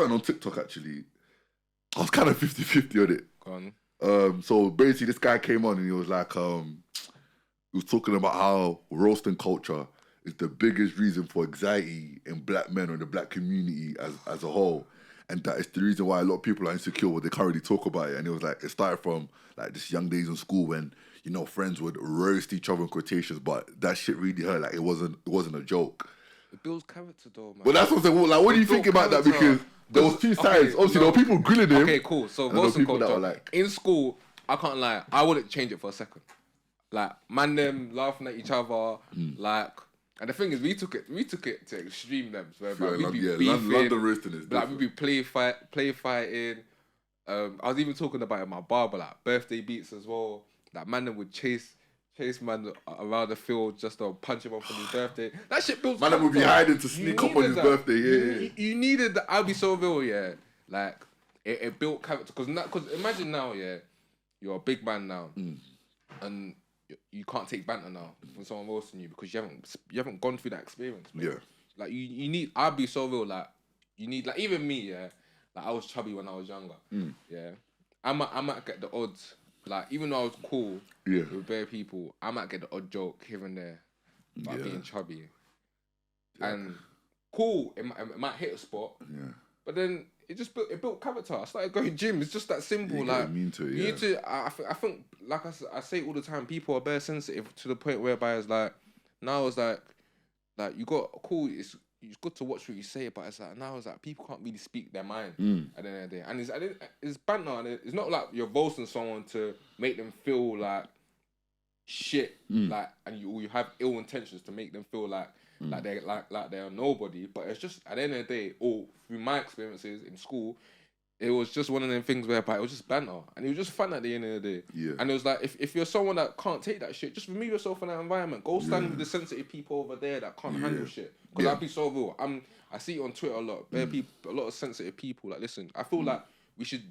something on TikTok actually. I was kind of 50-50 on it. Go on. So basically, this guy came on and he was like, he was talking about how roasting culture is the biggest reason for anxiety in black men or the black community as a whole. And that is the reason why a lot of people are insecure, but they can't really talk about it. And it was like, it started from like just young days in school when, you know, friends would roast each other in quotations, but that shit really hurt. Like it wasn't a joke. It builds character though, man. But that's what I'm saying. Like, what do you think about that? Because there was two sides. Obviously, there were people grilling him. Okay, cool. So roasting culture. Like, in school, I can't lie, I wouldn't change it for a second. Like, man, them laughing at each other, like. And the thing is, we took it to extreme levels. Where we'd be beefing, London roasting is like we'd be play fighting. I was even talking about it in my barber, like birthday beats as well. Like man, them would chase man around the field just to punch him off on his birthday. That shit builds. Man, would be hiding to sneak up on his birthday. Yeah, you needed that. I'll be so real, yeah. Like it built character because imagine now, yeah, you're a big man now, and you can't take banter now from someone roasting you because you haven't gone through that experience. Man. Yeah. Like you need. I'll be so real. Like you need. Like even me. Yeah. Like I was chubby when I was younger. Yeah. I might get the odds. Like even though I was cool. Yeah. With bare people, I might get the odd joke here and there about being chubby. Yeah. And cool. It might hit a spot. Yeah. But then it built character. I started going gym. It's just that simple. You like mean to it, you need to. I think like I say all the time. People are very sensitive to the point whereby it's like now it's like you got cool. It's good to watch what you say, but it's like now it's like people can't really speak their mind at the end of the day. And it's banter. And it's not like you're roasting someone to make them feel like shit. Like and you have ill intentions to make them feel like they're like they're nobody, but it's just at the end of the day, or through my experiences in school, it was just one of them things whereby it was just banter and it was just fun at the end of the day. Yeah. And it was like if you're someone that can't take that shit, just remove yourself from that environment. Go stand with the sensitive people over there that can't handle shit. Because I'll be so real. I see it on Twitter a lot. A lot of sensitive people. Like listen, I feel like we should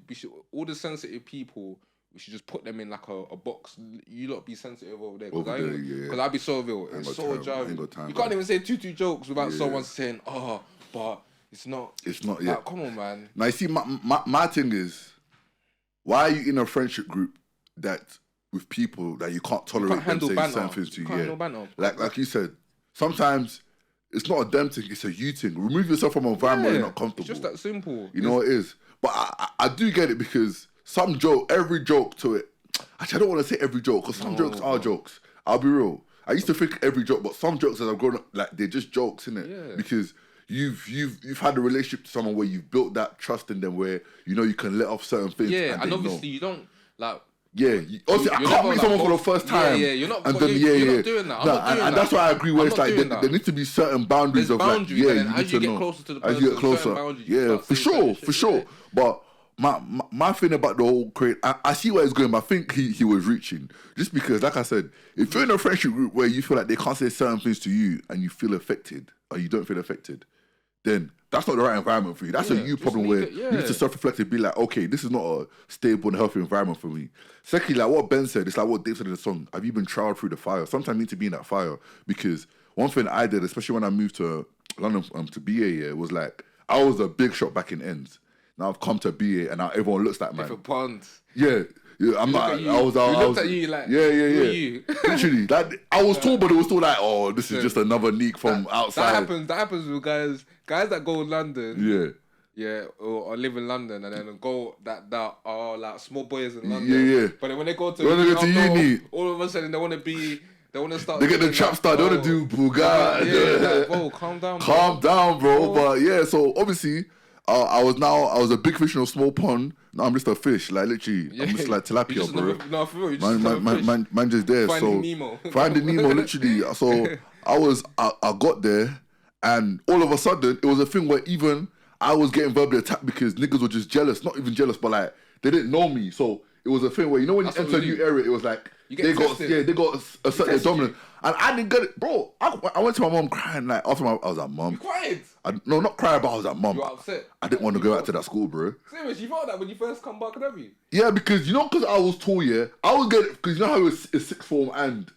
all the sensitive people. We should just put them in like a box. You lot be sensitive over there. Because I'll be so real. It's so jarring. You can't even say two jokes without someone saying, oh, but it's not. It's not, yeah. Like, come on, man. Now, you see, my thing is, why are you in a friendship group that with people that you can't tolerate them saying certain things to you? Handle banter. Like you said, sometimes it's not a them thing, it's a you thing. Remove yourself from an environment where you're not comfortable. It's just that simple. You know what it is? But I do get it because every joke to it. Actually, I don't want to say every joke because some jokes are jokes. I'll be real. I used to think every joke, but some jokes as I've grown up, like they're just jokes, innit? Yeah. Because you've had a relationship to someone where you've built that trust in them, where you know you can let off certain things. Yeah, and obviously you don't like. Yeah, obviously I can't meet someone for the first time. Yeah, you're not. And then you're not doing that. I'm not doing that. And that's why I agree. Where it's like there need to be certain boundaries. There's of boundaries, like, and as you get closer to the person, as you get closer, yeah, for sure. But my thing about the whole crate, I see where he's going, but I think he was reaching. Just because, like I said, if you're in a friendship group where you feel like they can't say certain things to you and you feel affected, or you don't feel affected, then that's not the right environment for you. That's a you problem where you need to self-reflect and be like, okay, this is not a stable and healthy environment for me. Secondly, like what Ben said, it's like what Dave said in the song, have you been trialed through the fire? Sometimes you need to be in that fire, because one thing I did, especially when I moved to London to BA, was like, I was a big shot back in ends. Now I've come to BA and now everyone looks like man. Different ponds. Yeah, I'm not. I was. Looked at you like. Yeah. You? Literally, I was tall, but it was still like, oh, this is just another leak from outside. That happens with guys that go to London. Yeah, or live in London and then go that are like small boys in London. Yeah. But then when they go to uni, all of a sudden they want to start. They get the trap star. They want to do Bugatti. Bro, calm down. Calm down, bro. But yeah, so obviously. I was a big fish in a small pond. Now I'm just a fish, like literally. I'm just like tilapia, bro. No, for real. Man, just there. Finding Nemo. Finding Nemo, literally. So I got there, and all of a sudden it was a thing where even I was getting verbally attacked because niggas were just jealous. Not even jealous, but like they didn't know me. So it was a thing where, you know, when you enter a new area, it was like they got a certain dominant. And I didn't get it, bro. I went to my mom crying, like, after I was like, mom. You cried? No, not crying, but I was like, mom. You were upset? I didn't want to go back to that school, bro. Serious? You felt that when you first come back, didn't you? Yeah, because, you know, because I was tall, yeah, I was getting, because you know how it's sixth form and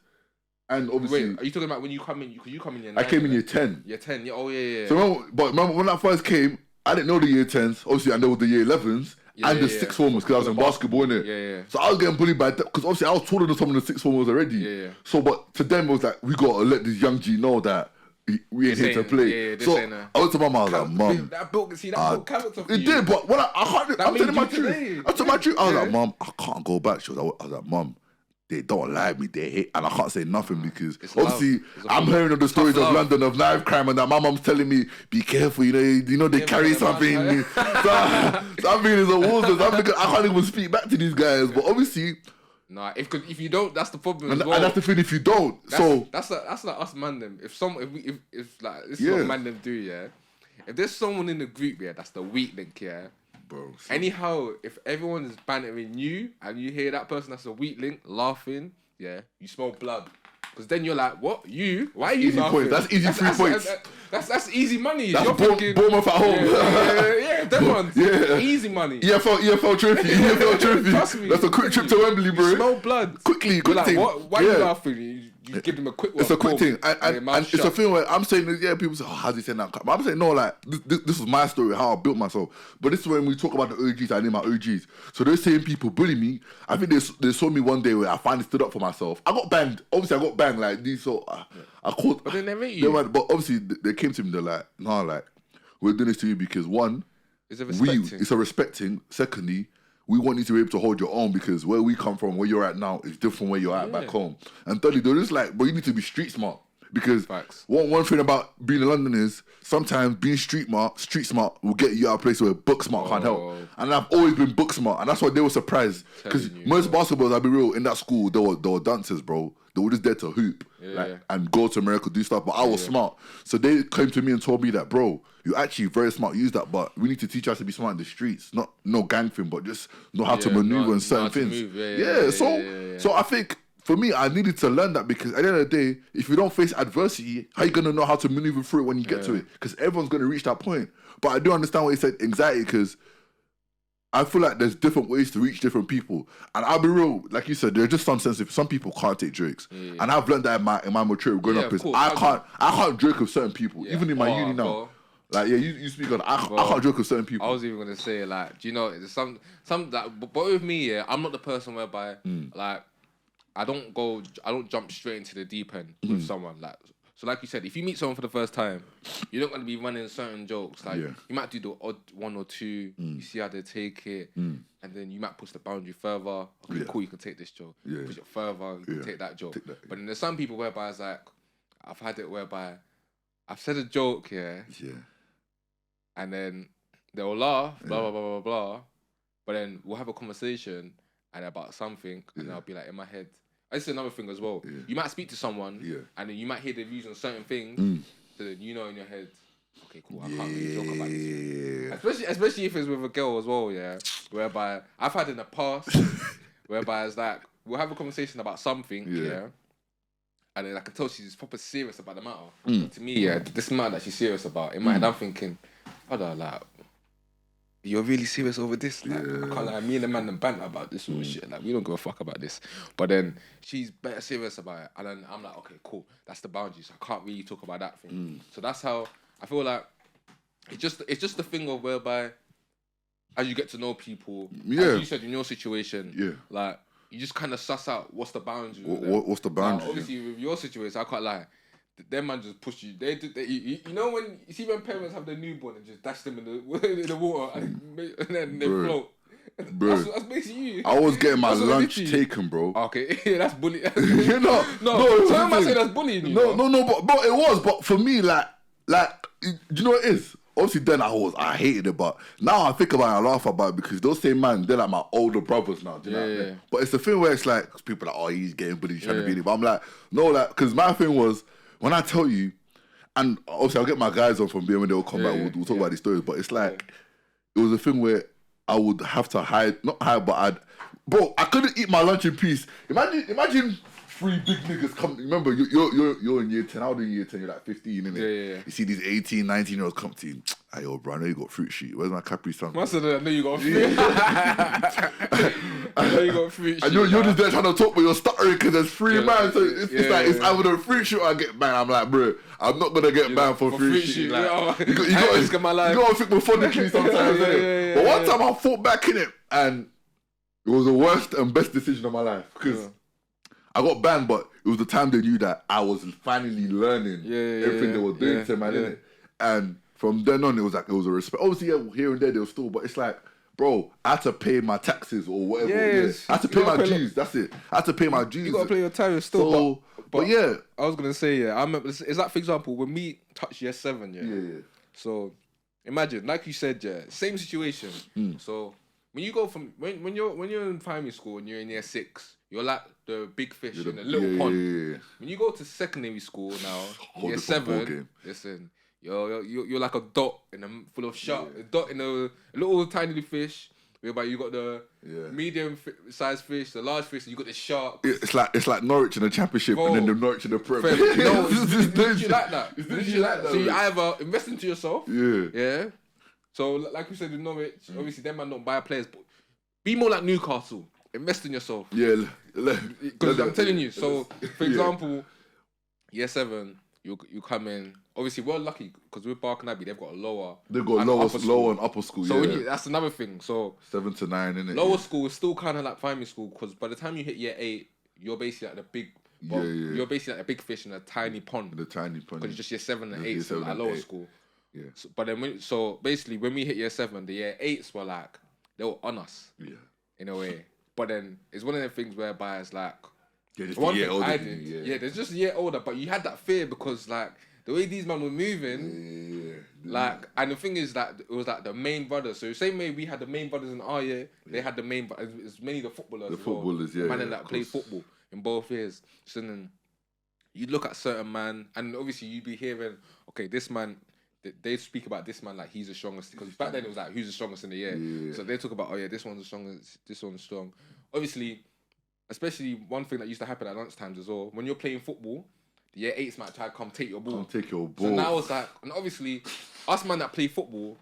obviously. Wait, are you talking about when you come in, because you come in year 9? I came in year 10. Year 10, yeah, oh yeah. So remember when I first came, I didn't know the year 10s. Obviously, I know the year 11s. And the sixth formers, because I was in basketball, innit? Yeah. So I was getting bullied by them, because obviously I was taller than some of the sixth formers already. Yeah. So, but to them, it was like, we got to let this young G know that we ain't here to play. So I went to my mum, I was like, Mum. That built character for you. It did, but when I can't, I'm telling my truth. Today. I'm telling my truth. I was like, Mum, I can't go back. I was like, Mum, they don't like me, they hate, and I can't say nothing because obviously I'm hearing of the stories of London of knife crime and that my mum's telling me, be careful, you know they carry something. So I'm feeling the walls. I can't even speak back to these guys, but obviously. Nah, if you don't, that's the problem. And, as well. And that's the thing. If you don't, that's like us man them. If like this is what man them do, yeah. If there's someone in the group, yeah, that's the weak link, yeah. Bro. Anyhow, if everyone is bantering you and you hear that person that's a weak link laughing, yeah, you smell blood. Because then you're like, what? You? Why are you easy laughing? Points. That's easy 3 points. That's easy money. That's you're thinking, Bournemouth at home. Yeah, them ones. Yeah. Easy money. EFL trophy. EFL trophy. Trust me. That's a quick trip to Wembley, bro. You smell blood. Quick like, thing. Why are you laughing? You give them a quick one. It's a quick thing. And it's a thing where I'm saying, people say, oh, how's he saying that? But I'm saying, no, like, this was my story, how I built myself. But this is when we talk about the OGs, I name my OGs. So those same people bully me. I think they saw me one day where I finally stood up for myself. I got banged. Obviously, I got banged like these. So I called. But then they met you. But obviously, they came to me, they're like, no, like, we're doing this to you because one, it's a respecting. Secondly, we want you to be able to hold your own because where we come from, where you're at now, is different from where you're at back home. And thirdly, they're just like, but you need to be street smart. Because one thing about being in London is sometimes being street smart will get you out of a place where book smart can't help. And I've always been book smart, and that's why they were surprised. Because most basketballers, I'll be real, in that school, they were dancers, bro. They were just there to hoop and go to America, do stuff. But I was smart. So they came to me and told me that, bro, you're actually very smart, use that, but we need to teach us to be smart in the streets. Not no gang thing, but just know how to maneuver in certain things. So I think for me, I needed to learn that because at the end of the day, if you don't face adversity, how are you going to know how to maneuver through it when you get to it? Because everyone's going to reach that point. But I do understand what you said, anxiety, because I feel like there's different ways to reach different people. And I'll be real, like you said, there's just some sensitive. Some people can't take jokes. And I've learned that in my maturity growing up. Is I can't joke with certain people, even in my uni now. Bro. Like, you speak on, I can't joke with certain people. I was even going to say, like, do you know, there's some that, but with me, yeah, I'm not the person whereby, like, I don't jump straight into the deep end with someone. Like, so like you said, if you meet someone for the first time, you're not going to be running certain jokes. Like, you might do the odd one or two, you see how they take it, and then you might push the boundary further. Okay, cool, you can take this joke. Push it further, you can take that joke. But then there's some people whereby it's like, I've had it whereby I've said a joke, and then they'll laugh, blah, blah, blah, blah, blah. But then we'll have a conversation and about something, and I'll be like, in my head, this is another thing as well. You might speak to someone, and then you might hear their views on certain things, so then you know in your head, okay, cool, I can't really joke about this. Especially if it's with a girl as well, whereby I've had in the past, whereby it's like, we'll have a conversation about something, and then I can tell she's proper serious about the matter. To me, this matter that she's serious about, in my head I'm thinking, hold like, you're really serious over this? Like, I can't lie, me and the man and banter about this sort of shit. Like, we don't give a fuck about this. But then she's better serious about it. And then I'm like, okay, cool. That's the boundaries. I can't really talk about that thing. So that's how I feel like it's just the thing of whereby as you get to know people, as you said in your situation, like you just kind of suss out what's the boundary. What's the boundary? Obviously, with your situation, I can't lie. Them man just push you. You know when you see when parents have their newborn and just dash them in the water and then they float. Bro, that's basically you. I was getting my lunch taken, bro. Okay, that's bullying. You know, no. Some might say that's bullying. No, but it was. But for me, like, do you know what it is? Obviously, then I hated it, but now I think about it, I laugh about it because those same man, they're like my older brothers now. Do you know what I mean? But it's the thing where it's like people are like, oh, he's getting bullied, he's trying to beat it. But I'm like, no, like, because my thing was, when I tell you, and obviously I'll get my guys on from being when they'll come back, we'll talk about these stories, but it's like, it was a thing where I would have to not hide, but I couldn't eat my lunch in peace. Imagine 3 big niggas come, remember, you're in year 10, I was in year 10, you're like 15, innit? You see these 18, 19-year-olds come to you, Hey, yo, bro, I know you got fruit sheet. Where's my Capri Sun? I know you got fruit. I know you got fruit sheet. And you're just there trying to talk, but you're stuttering because there's three man. So it's it's either the fruit sheet or I get banned. I'm like, bro, I'm not gonna get banned for fruit sheet. Like, you gotta think methodically sometimes. But one time I fought back in it, and it was the worst and best decision of my life because I got banned, but it was the time they knew that I was finally learning everything they were doing to man, innit? And from then on, it was a respect. Obviously, here and there they were still, but it's like, bro, I had to pay my taxes or whatever. I had to pay my dues. That's it. I had to pay my dues. You gotta pay your tariff still. But yeah, I was gonna say I remember. It's like, for example, when we touched year 7, So imagine, like you said, same situation. So when you go from when you're in primary school and you're in year 6, you're like the big fish in a little pond. When you go to secondary school now, year 7, listen. You're like a dot full of shark. A dot in a little tiny fish. Whereby you got the medium sized fish, the large fish, and you got the shark. It's like Norwich in the Championship, and then the Norwich in the Prem. No, it's literally like that. It's literally like that. So you either invest into yourself. Yeah. So like we said with Norwich, obviously them man don't buy players, but be more like Newcastle. Invest in yourself. Yeah. Because I'm telling you. So for example, year 7, you come in. Obviously, we're lucky because with Barking Abbey, they've got lower and upper school. So that's another thing. So 7 to 9, innit? Lower school is still kind of like primary school because by the time you hit year 8, you're basically like the big. You're basically like a big fish in a tiny pond. Because it's just year 7 and 8, so like lower school. Yeah. So, but then basically when we hit year 7, the year 8s were like they were on us. Yeah. In a way, but then it's one of the things whereby it's like. Just one thing I did. They're just a year older, but you had that fear because like. The way these men were moving, like, and the thing is that it was like the main brothers. So the same way we had the main brothers in our year, they had the main. It's many of the footballers. The footballers, man that play football in both years. So then you look at certain man, and obviously you'd be hearing, okay, this man. They speak about this man like he's the strongest because back then it was like who's the strongest in the year. So they talk about this one's the strongest, this one's strong. Obviously, especially one thing that used to happen at lunchtimes as well when you're playing football. The year 8s might try to come take your ball. So now it's like, and obviously, us man that play football,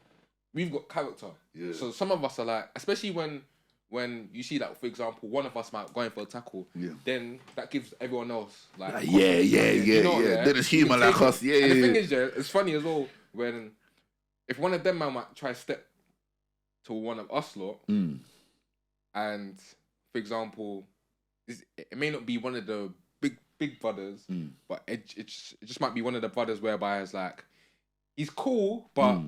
we've got character. Yeah. So some of us are like, especially when you see that, for example, one of us might go in for a tackle, then that gives everyone else like, you know, Then it's human like us, And the thing is, it's funny as well when if one of them man might try to step to one of us lot, and for example, it may not be one of the big brothers, but it just might be one of the brothers whereby it's like he's cool, but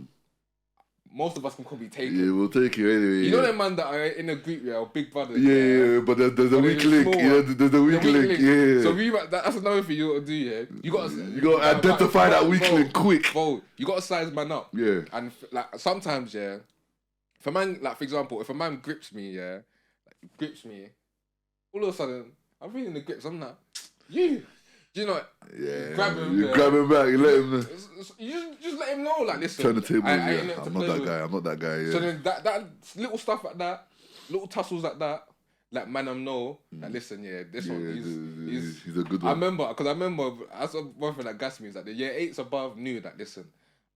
most of us can probably take it. Yeah, we'll take it anyway. You know them man that are in a group, or big brothers. But there's a weak link. There's a weak link. So that's another thing you got to do. You got to identify that weak link quick. Bro, you got to size man up. Yeah, and like sometimes, if a man, like for example, if a man grips me, all of a sudden I'm feeling the grips. I'm like. You know, grab him. You grab him back. You let him know. You just let him know, like, listen. Turn the table. I'm not that guy. Yeah. So then that little stuff like that, little tussles like that, like man, know. Like, listen, this one, he's a good one. I remember that's one thing that gassed me is that the year 8s above knew that listen.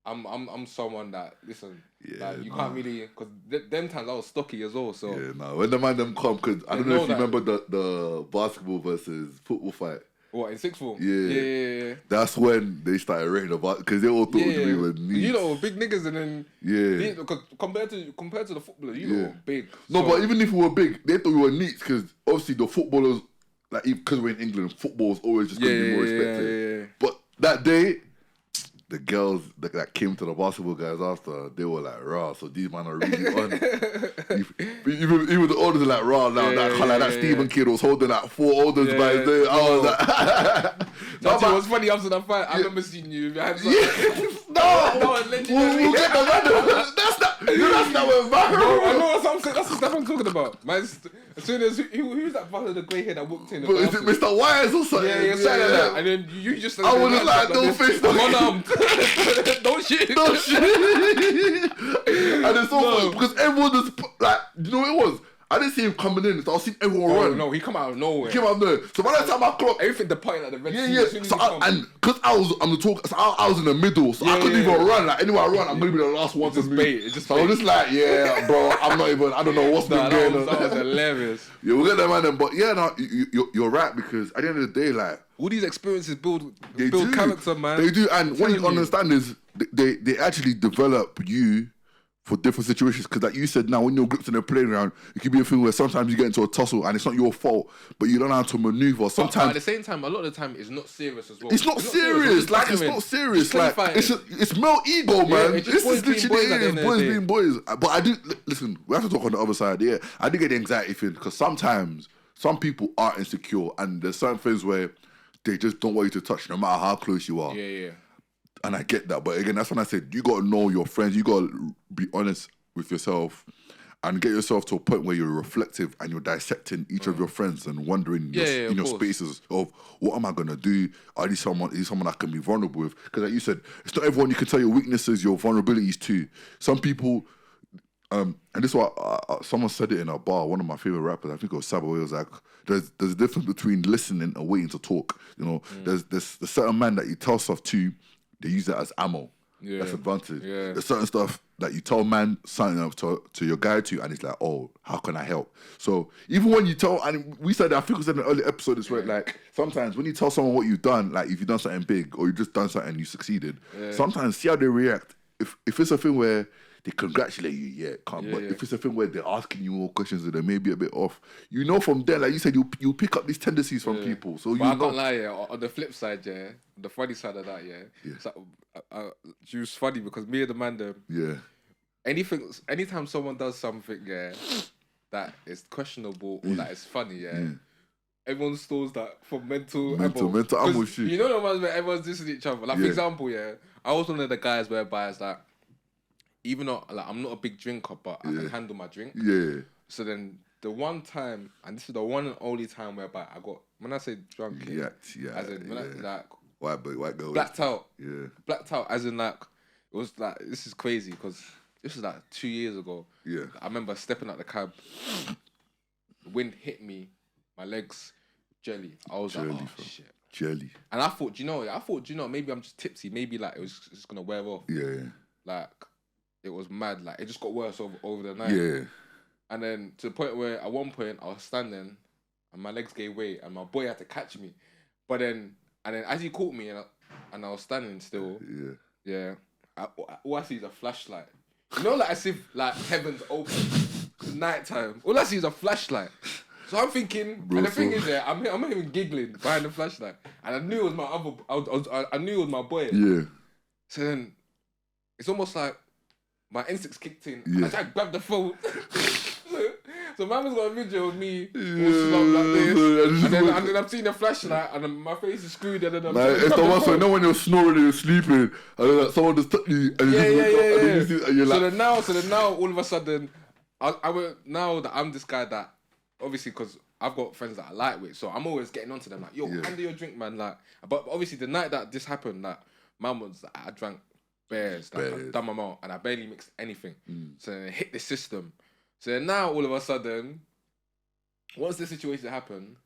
I'm someone that listen. Like you can't really because them times I was stocky as well. So when the man them come, because I don't know if you remember the basketball versus football fight. What in sixth form? Yeah. That's when they started rating about because they all thought we were neat. You know, big niggas and then because compared to the footballers, you were big. No, but even if we were big, they thought we were neat because obviously the footballers, like because we're in England, football is always just going to be more respected. But that day. The girls that came to the basketball guys after, they were like, raw, so these man are really on. even the olders are like, raw, now that Stephen kid was holding like 4 olders by his day. I was like... That's what's funny after that fight, I remember seeing you. We'll get the random. That's not what viral. I know that's the stuff I'm talking about. Man, as soon as who's that brother, the grey hair that walked in? Is it Mr. Wires or something? Yeah, something like that. And then you just. I was just like, don't face the one arm. Don't shit. And it's so funny because everyone just like, you know what it was? I didn't see him coming in, so I seen everyone Oh run. no, he come out of nowhere. He came out there. So by the time I clocked, Everything the point like the red yeah, sea, yeah. as soon as So he come. and because I'm the talk, so I was in the middle, so I couldn't even run. Like anywhere I run, I'm gonna be the last one to just move. bait. It's just so I was just like, yeah, bro, I'm not even. I don't know what's been going on. That was hilarious. Yeah, we'll get that man. But yeah, no, you're right, because at the end of the day, like, All these experiences build do. character, man. They do, and what you understand is they actually develop you for different situations. Because like you said, now when you're gripped in the playground, it could be a thing where sometimes you get into a tussle and it's not your fault, but you don't know how to maneuver. Sometimes, but at the same time, a lot of the time, it's not serious as well. It's not serious. Like, it's not serious. Like, it's male ego, man. It's This is literally it. Boys being boys. But I do listen. We have to talk on the other side. Yeah, I do get the anxiety thing, because sometimes some people are insecure, and there's certain things where they just don't want you to touch, no matter how close you are. Yeah. And I get that, but again, that's when I said you gotta know your friends. You gotta be honest with yourself and get yourself to a point where you're reflective and you're dissecting each of your friends and wondering in your spaces of, what am I gonna do? Is he someone I can be vulnerable with? Because like you said, it's not everyone you can tell your weaknesses, your vulnerabilities to. Some people, and this is what someone said it in a bar. One of my favorite rappers, I think it was Sabo. It was like, there's a difference between listening and waiting to talk. You know, there's a certain man that you tell stuff to, they use that as ammo. Yeah. That's advantage. Yeah. There's certain stuff that you tell man something up to your guy to, and it's like, oh, how can I help? So even when you tell, and we said that, I think we said in an early episode, it's where like sometimes when you tell someone what you've done, like if you've done something big or you've just done something and you succeeded, sometimes see how they react. If it's a thing where they congratulate you, but if it's a thing where they're asking you more questions and they may be a bit off, you know from there, like you said, you pick up these tendencies from people. So but I can't lie, on the flip side, the funny side of that, so, she was funny because me and the man, anytime someone does something, that is questionable or that is funny, everyone stores that for mental ammo shit. You know the ones where everyone's dissing each other. Like for example, I was one of the guys whereby it's like, even though like I'm not a big drinker, but I can handle my drink. Yeah. So then the one time, and this is the one and only time whereby I got, when I say drunk, as in when I, like white girl, blacked out. Yeah. Blacked out, as in like, it was like, this is crazy because this was like 2 years ago. Yeah. I remember stepping out the cab, the wind hit me, my legs jelly. I was like, oh shit. Jelly. And I thought, maybe I'm just tipsy. Maybe like it was just gonna wear off. Yeah. Like, it was mad. Like, it just got worse over the night. Yeah. And then to the point where at one point I was standing and my legs gave way and my boy had to catch me. But then, as he caught me and I was standing still, all I see is a flashlight. You know, like as if like heaven's open, it's nighttime. All I see is a flashlight. So I'm thinking, and the thing is, I'm not even giggling behind the flashlight. And I knew it was I knew it was my boy. Yeah. So then, it's almost like my instincts kicked in. Yeah. I tried to grab the phone. So man was got a video of me all slumped like this. And then I'm seeing a flashlight and my face is screwed. And then I'm like, it's the one, so you know when you're snoring and you're sleeping and then like, someone just touch you and you just wake up and then you see, and you're like... So then now all of a sudden, I went, now that I'm this guy that, obviously because I've got friends that I like with, so I'm always getting onto them like, yo, handle your drink, man. Like, but obviously the night that this happened, like, man was like, I drank bears. Like, I done my mouth and I barely mixed anything. So then it hit the system. So then now all of a sudden, once the situation happened,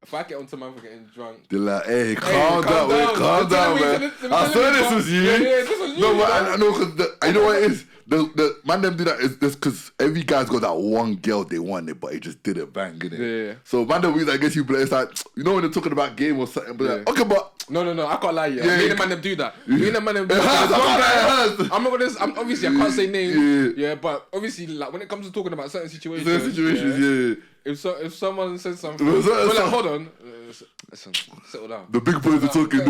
if I get onto man for getting drunk, they're like, hey, calm down, man. I swear this was you. This was you. No, but I know, because you know what it is? The man them do that is because every guy's got that one girl they wanted, but he just did it bang, innit? Yeah. So man them, I guess you play, it's like, you know when they're talking about game or something, but like, okay, but... No, I can't lie, Me and the man them do that. Me and the man them do that. I'm not gonna, obviously I can't say names, but obviously like when it comes to talking about certain situations, if someone says something, we're like, hold on, listen, settle down. The big boys are talking,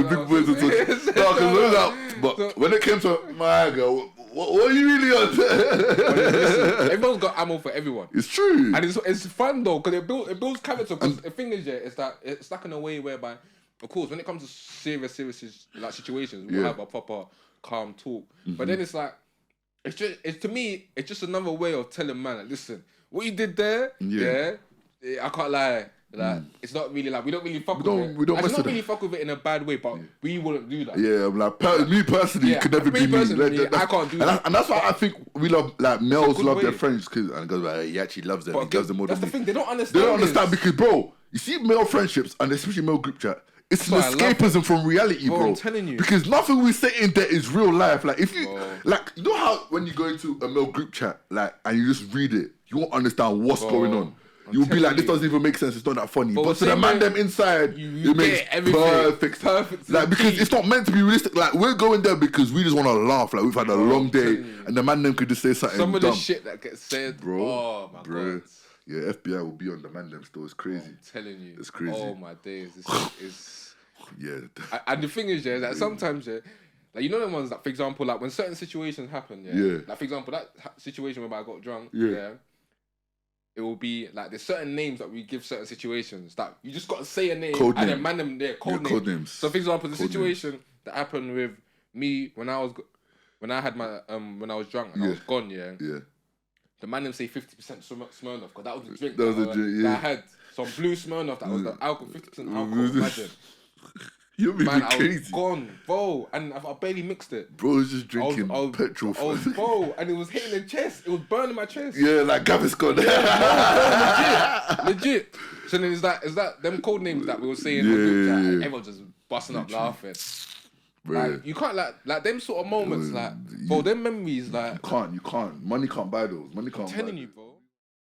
but when it came to my girl, what are you really on? Listen, everyone's got ammo for everyone. It's true. And it's fun though, because it builds character, because the thing is, it's that it's stuck in a way whereby, of course, when it comes to serious like situations, we'll have a proper calm talk. But then it's like, to me, it's just another way of telling man, like, listen, what you did there, I can't lie. Like it's not really like we don't really fuck with it. We don't Actually, mess not with really fuck with it in a bad way, but we wouldn't do that. Yeah, I'm like me personally, Yeah, could never me be me. personally, Like, I can't do that. And that's why I think we love like males good love their way. friends because and goes like he actually loves them. But He loves them more that's than the me. thing. They don't understand. They don't understand because, bro, you see male friendships and especially male group chat. It's an why I love escapism from reality, bro. I'm telling you. Because nothing we say in there is real life. Like if you like, you know how when you go into a male group chat, like, and you just read it, you won't understand what's going on. You'll be like, this doesn't even make sense. It's not that funny. But to the man them inside, it makes perfect. Like because it's not meant to be realistic. Like we're going there because we just want to laugh. Like we've had a long day, and the man them could just say something. Some of dumb. the shit that gets said, bro. Oh my god. Yeah, FBI will be on the man them still. It's crazy. I'm telling you, it's crazy. Oh my days, it's yeah. And the thing is, yeah, that sometimes, yeah, like you know the ones that, for example, like when certain situations happen, like for example, that situation where I got drunk, it will be like there's certain names that we give certain situations that you just got to say a name and then man them there code names. So for example, the situation that happened with me when I had my when I was drunk and I was gone, the man them say 50% Smirnoff because that was the drink that I had. Some blue Smirnoff that was the alcohol, 50% alcohol. Imagine. You're making man, crazy. I was gone, bro, and I barely mixed it. Bro was just drinking petrol. Bro, and it was hitting the chest. It was burning my chest. Yeah, like Gaviscon. Legit. So then is that them code names that we were saying? And everyone just busting up laughing. Bro. Like you can't like them sort of moments, like bro, them memories, like you can't. Money can't buy those. Money can't. I'm telling you, bro.